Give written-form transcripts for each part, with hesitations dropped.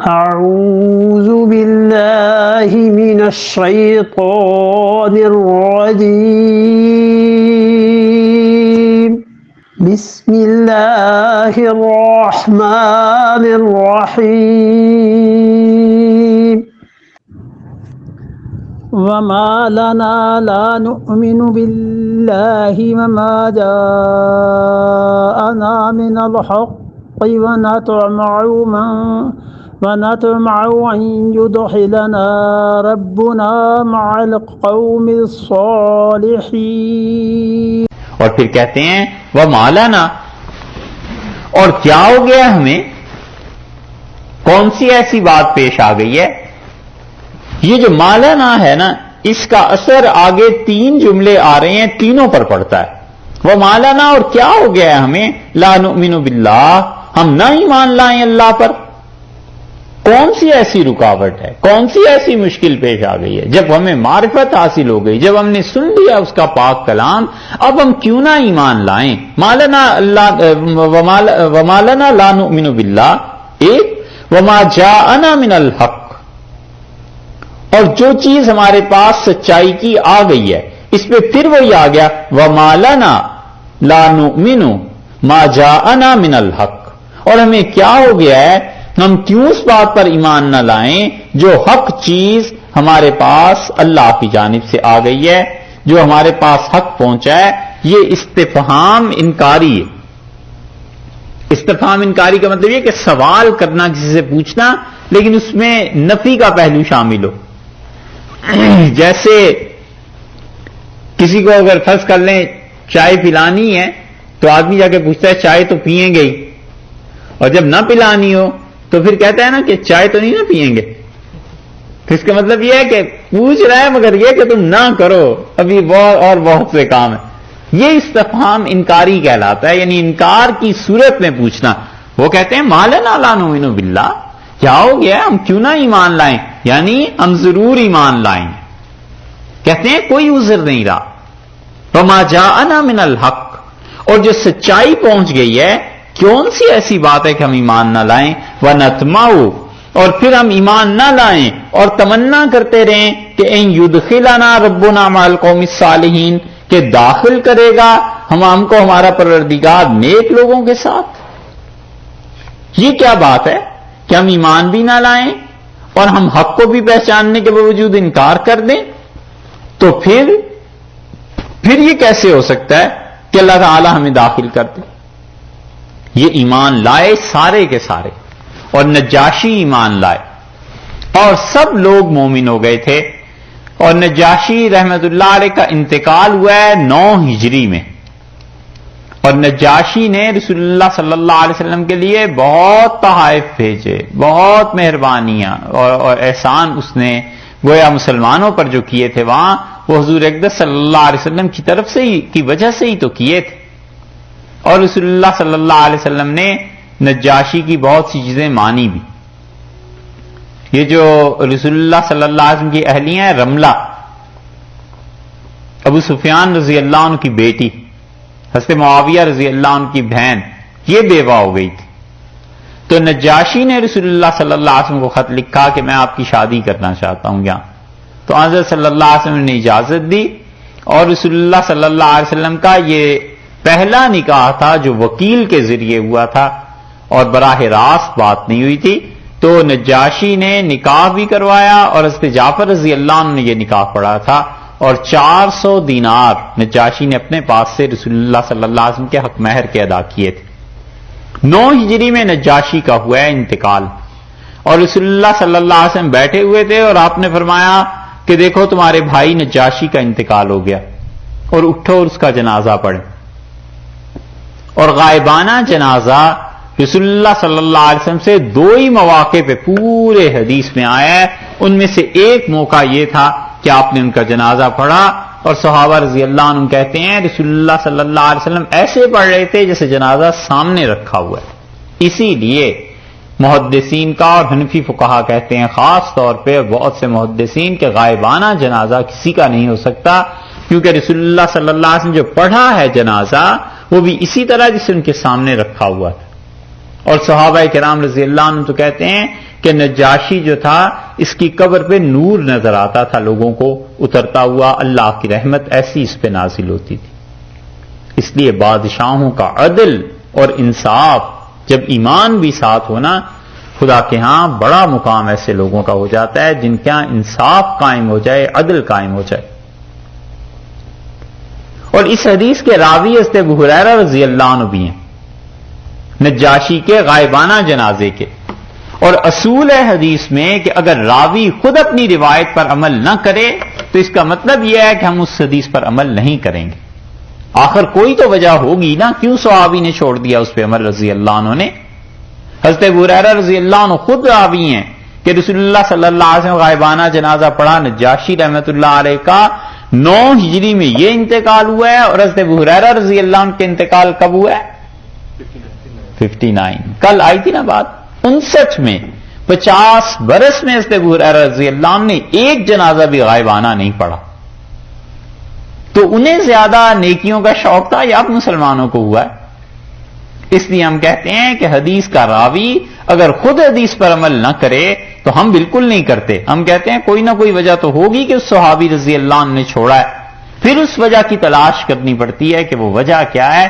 أعوذ بالله من الشيطان الرجيم بسم الله الرحمن الرحيم وما لنا لا نؤمن بالله وما جاءنا من الحق ونطمع أن يدخلنا ربنا مع القوم الصالحين. اور پھر کہتے ہیں وما لنا، اور کیا ہو گیا ہمیں، کون سی ایسی بات پیش آ گئی ہے. یہ جو مالانا ہے نا، اس کا اثر آگے تین جملے آ رہے ہیں، تینوں پر پڑتا ہے. وہ مالانا، اور کیا ہو گیا ہے ہمیں، لا نؤمن باللہ، ہم نہ ایمان لائیں اللہ پر. کون سی ایسی رکاوٹ ہے، کون سی ایسی مشکل پیش آ گئی ہے؟ جب ہمیں معرفت حاصل ہو گئی، جب ہم نے سن لیا اس کا پاک کلام، اب ہم کیوں نہ ایمان لائیں. وما لنا لا نؤمن باللہ ایک، وما جاءنا من الحق، اور جو چیز ہمارے پاس سچائی کی آ گئی ہے، اس پہ پھر وہی آ گیا وما لنا لا نؤمن ما جاءنا من الحق. اور ہمیں کیا ہو گیا ہے، ہم کیوں اس بات پر ایمان نہ لائیں جو حق چیز ہمارے پاس اللہ کی جانب سے آ گئی ہے، جو ہمارے پاس حق پہنچا ہے. یہ استفہام انکاری ہے. استفہام انکاری کا مطلب یہ کہ سوال کرنا، کسی سے پوچھنا، لیکن اس میں نفی کا پہلو شامل ہو. جیسے کسی کو اگر فرض کر لیں چائے پلانی ہے تو آدمی جا کے پوچھتا ہے چائے تو پیئیں گے ہی، اور جب نہ پلانی ہو تو پھر کہتا ہے نا کہ چائے تو نہیں نہ پیئیں گے. تو اس کا مطلب یہ ہے کہ پوچھ رہا ہے مگر یہ کہ تم نہ کرو، ابھی اور بہت سے کام ہے. یہ استفہام انکاری کہلاتا ہے، یعنی انکار کی صورت میں پوچھنا. وہ کہتے ہیں ما لنا لا نؤمن باللہ، کیا ہو گیا ہم کیوں نہ ایمان لائیں، یعنی ہم ضرور ایمان لائیں. کہتے ہیں کوئی عذر نہیں رہا. وما جاءنا من الحق، اور جو سچائی پہنچ گئی ہے، کون سی ایسی بات ہے کہ ہم ایمان نہ لائیں. ونطمع، اور پھر ہم ایمان نہ لائیں اور تمنا کرتے رہیں کہ ان یدخلنا ربنا مع القوم الصالحین، کہ داخل کرے گا ہم کو ہمارا پروردگار نیک لوگوں کے ساتھ. یہ کیا بات ہے کہ ہم ایمان بھی نہ لائیں اور ہم حق کو بھی پہچاننے کے باوجود انکار کر دیں. تو پھر یہ کیسے ہو سکتا ہے کہ اللہ تعالی ہمیں داخل کر دے. یہ ایمان لائے سارے کے سارے، اور نجاشی ایمان لائے، اور سب لوگ مومن ہو گئے تھے. اور نجاشی رحمت اللہ علیہ کا انتقال ہوا ہے 9 ہجری میں. اور نجاشی نے رسول اللہ صلی اللہ علیہ وسلم کے لیے بہت تحائف بھیجے، بہت مہربانیاں اور احسان اس نے گویا مسلمانوں پر جو کیے تھے وہاں، وہ حضور اقدس صلی اللہ علیہ وسلم کی طرف سے ہی کی وجہ سے ہی تو کیے تھے. اور رسول اللہ صلی اللہ علیہ وسلم نے نجاشی کی بہت سی چیزیں مانی بھی. یہ جو رسول اللہ صلی اللہ علیہ وسلم کی اہلیہ ہیں، رملہ ابو سفیان رضی اللہ عنہ کی بیٹی، حضرت معاویہ رضی اللہ عنہ کی بہن، یہ بیوہ ہو گئی تھی. تو نجاشی نے رسول اللہ صلی اللہ علیہ وسلم کو خط لکھا کہ میں آپ کی شادی کرنا چاہتا ہوں یہاں. تو حضرت صلی اللہ علیہ وسلم نے اجازت دی، اور رسول اللہ صلی اللہ علیہ وسلم کا یہ پہلا نکاح تھا جو وکیل کے ذریعے ہوا تھا اور براہ راست بات نہیں ہوئی تھی. تو نجاشی نے نکاح بھی کروایا، اور حضرت جعفر رضی اللہ عنہ نے یہ نکاح پڑھا تھا، اور 400 دینار نجاشی نے اپنے پاس سے رسول اللہ صلی اللہ علیہ وسلم کے حق مہر کے ادا کیے تھے. 9 ہجری میں نجاشی کا ہوا ہے انتقال، اور رسول اللہ صلی اللہ علیہ وسلم بیٹھے ہوئے تھے، اور آپ نے فرمایا کہ دیکھو تمہارے بھائی نجاشی کا انتقال ہو گیا، اور اٹھو اور اس کا جنازہ پڑھیں. اور غائبانہ جنازہ رسول اللہ صلی اللہ علیہ وسلم سے 2 ہی مواقع پہ پورے حدیث میں آیا ہے. ان میں سے ایک موقع یہ تھا کہ آپ نے ان کا جنازہ پڑھا، اور صحابہ رضی اللہ عنہ کہتے ہیں رسول اللہ صلی اللہ علیہ وسلم ایسے پڑھ رہے تھے جیسے جنازہ سامنے رکھا ہوا ہے. اسی لیے محدثین کا اور حنفی فقہا کہتے ہیں خاص طور پہ بہت سے محدثین کہ غائبانہ جنازہ کسی کا نہیں ہو سکتا، کیونکہ رسول اللہ صلی اللہ علیہ وسلم جو پڑھا ہے جنازہ وہ بھی اسی طرح جسے ان کے سامنے رکھا ہوا تھا. اور صحابہ کرام رضی اللہ عنہ تو کہتے ہیں کہ نجاشی جو تھا اس کی قبر پہ نور نظر آتا تھا لوگوں کو اترتا ہوا، اللہ کی رحمت ایسی اس پہ نازل ہوتی تھی. اس لیے بادشاہوں کا عدل اور انصاف، جب ایمان بھی ساتھ ہونا، خدا کے ہاں بڑا مقام ایسے لوگوں کا ہو جاتا ہے جن کے ہاں انصاف قائم ہو جائے، عدل قائم ہو جائے. اور اس حدیث کے راوی حضرت ابو ہریرہ رضی اللہ عنہ بھی ہیں، نجاشی کے غائبانہ جنازے کے. اور اصول ہے حدیث میں کہ اگر راوی خود اپنی روایت پر عمل نہ کرے تو اس کا مطلب یہ ہے کہ ہم اس حدیث پر عمل نہیں کریں گے. آخر کوئی تو وجہ ہوگی نا، کیوں صحابی نے چھوڑ دیا اس پہ عمل رضی اللہ عنہ نے. حضرت ابو ہریرہ رضی اللہ عنہ خود راوی ہیں کہ رسول اللہ صلی اللہ علیہ وسلم غائبانہ جنازہ پڑھا، نجاشی رحمۃ اللہ علیہ کا 9 ہجری میں یہ انتقال ہوا ہے، اور حضرت ابو ہریرہ رضی اللہ عنہ کے انتقال کب ہوا ہے؟ 59. کل آئی تھی نا بات، 59 میں 50 برس میں حضرت ابو ہریرہ رضی اللہ عنہ نے ایک جنازہ بھی غائبانہ نہیں پڑھا. تو انہیں زیادہ نیکیوں کا شوق تھا یا اب مسلمانوں کو ہوا ہے؟ اس لیے ہم کہتے ہیں کہ حدیث کا راوی اگر خود حدیث پر عمل نہ کرے تو ہم بالکل نہیں کرتے. ہم کہتے ہیں کوئی نہ کوئی وجہ تو ہوگی کہ اس صحابی رضی اللہ عنہ نے چھوڑا ہے، پھر اس وجہ کی تلاش کرنی پڑتی ہے کہ وہ وجہ کیا ہے.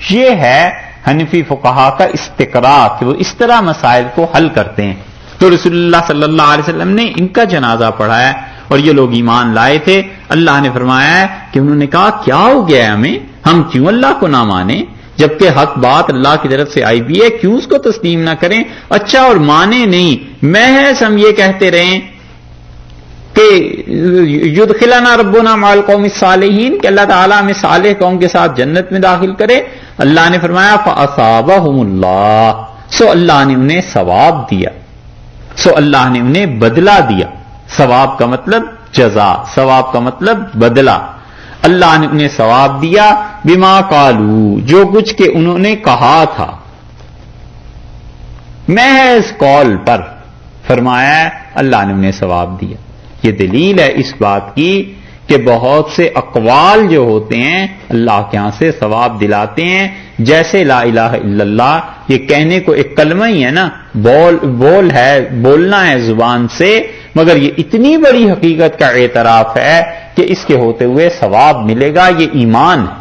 یہ ہے حنفی فقہا کا استقراء کہ وہ اس طرح مسائل کو حل کرتے ہیں. تو رسول اللہ صلی اللہ علیہ وسلم نے ان کا جنازہ پڑھا ہے اور یہ لوگ ایمان لائے تھے. اللہ نے فرمایا ہے کہ انہوں نے کہا کیا ہو گیا ہے ہمیں، ہم کیوں اللہ کو نہ مانیں جبکہ حق بات اللہ کی طرف سے آئی بھی ہے، کیوں اس کو تسلیم نہ کریں. اچھا اور مانے نہیں، محض ہم یہ کہتے رہیں کہ یدخلنا ربنا مع القوم الصالحین کہ اللہ تعالیٰ ہمیں صالح قوم کے ساتھ جنت میں داخل کرے. اللہ نے فرمایا فاصابہم اللہ، سو اللہ نے انہیں ثواب دیا، سو اللہ نے انہیں بدلہ دیا. ثواب کا مطلب جزا، ثواب کا مطلب بدلہ. اللہ نے انہیں ثواب دیا بما قالو، جو کچھ کہ انہوں نے کہا تھا، محض قول پر فرمایا ہے اللہ نے انہیں ثواب دیا. یہ دلیل ہے اس بات کی کہ بہت سے اقوال جو ہوتے ہیں اللہ کے ہاں سے ثواب دلاتے ہیں. جیسے لا الہ الا اللہ، یہ کہنے کو ایک کلمہ ہی ہے نا، بول ہے، بولنا ہے زبان سے، مگر یہ اتنی بڑی حقیقت کا اعتراف ہے کہ اس کے ہوتے ہوئے ثواب ملے گا. یہ ایمان ہے.